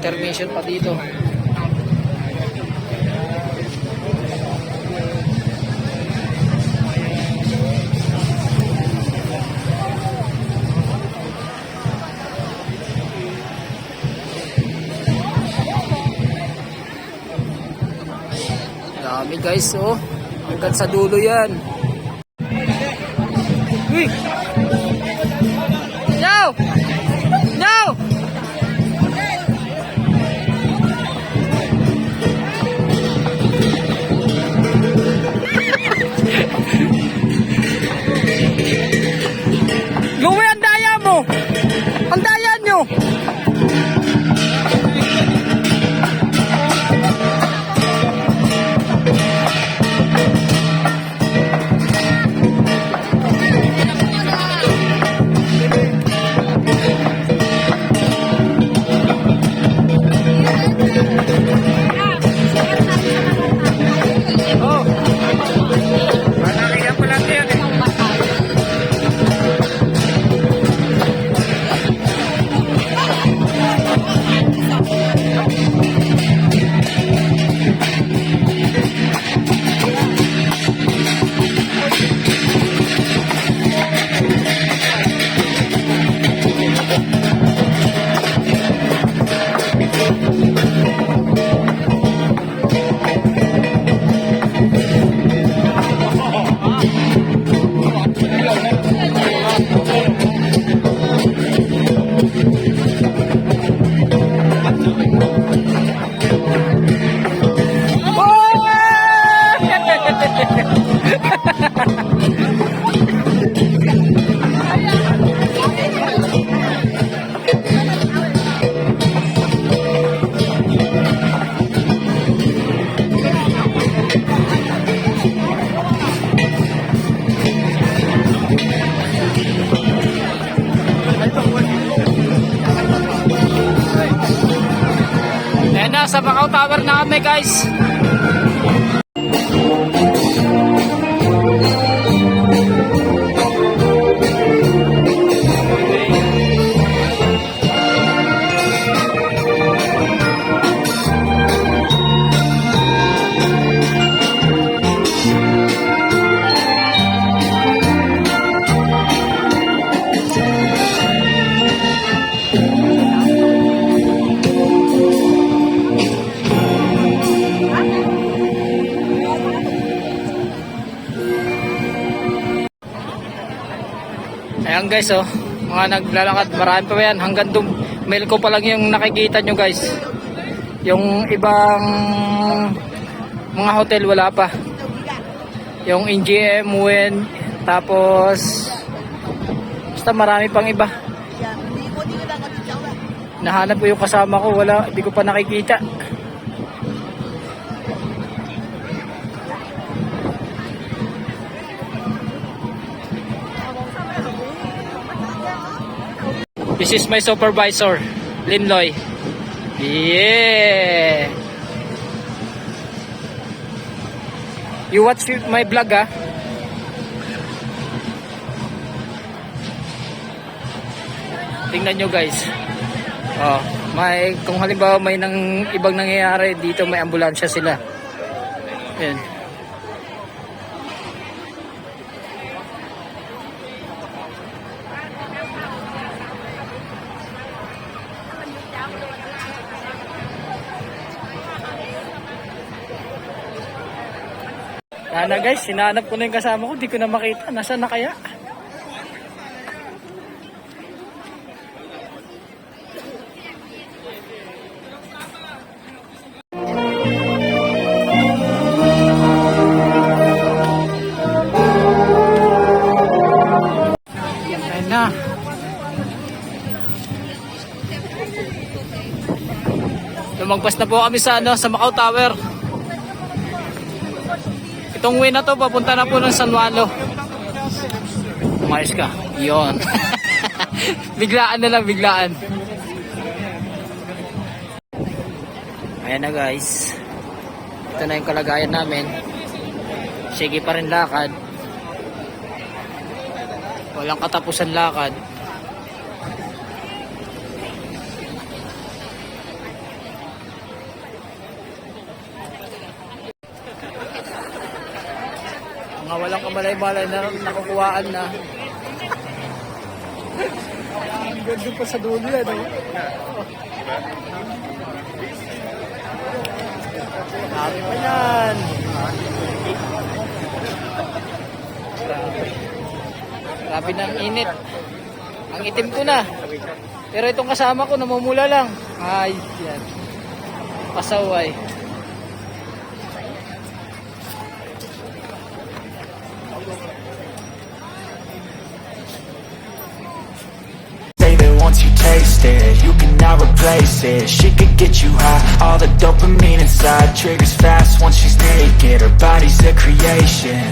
intermission pa dito. Dami guys, oh. Hanggang sa dulo yan. Uy! No! No! Luwi ang daya mo! Ang daya nyo! Sa Macau Tower na kami guys. Ayan guys, oh, mga naglalakad, marami pa yan, hanggang Melco pa lang yung nakikita nyo guys. Yung ibang mga hotel wala pa. Yung NGM, Win, tapos basta marami pang iba. Nahanap ko yung kasama ko, wala, hindi ko pa nakikita. This is my supervisor, Linloy. Yeah. You watch my vlog, ah? Tingnan nyo guys. Oh, kung halimbawa may ibang nangyayari dito, may ambulansya sila. Ayan. Sana guys, sinanap ko na yung kasama ko, di ko na makita. Nasaan na kaya? Ayun na. Lumagpas na po kami sa Macau Tower. Itong way na to, papunta na po ng San Walo. Umayos ka. Yun. Biglaan na lang, biglaan. Ayan na guys. Ito na yung kalagayan namin. Sige pa rin lakad. Walang katapusan lakad. Mga walang kamalay-malay na nakukuhaan na. Ang ganda pa sa dulo yan, oh. Dami pa yan. Grabe ng init. Ang itim ko na. Pero itong kasama ko namumula lang. Ay, yan. Pasaway. Say that once you taste it, you cannot replace it. She could get you high, all the dopamine inside triggers fast once she's naked. Her body's a creation,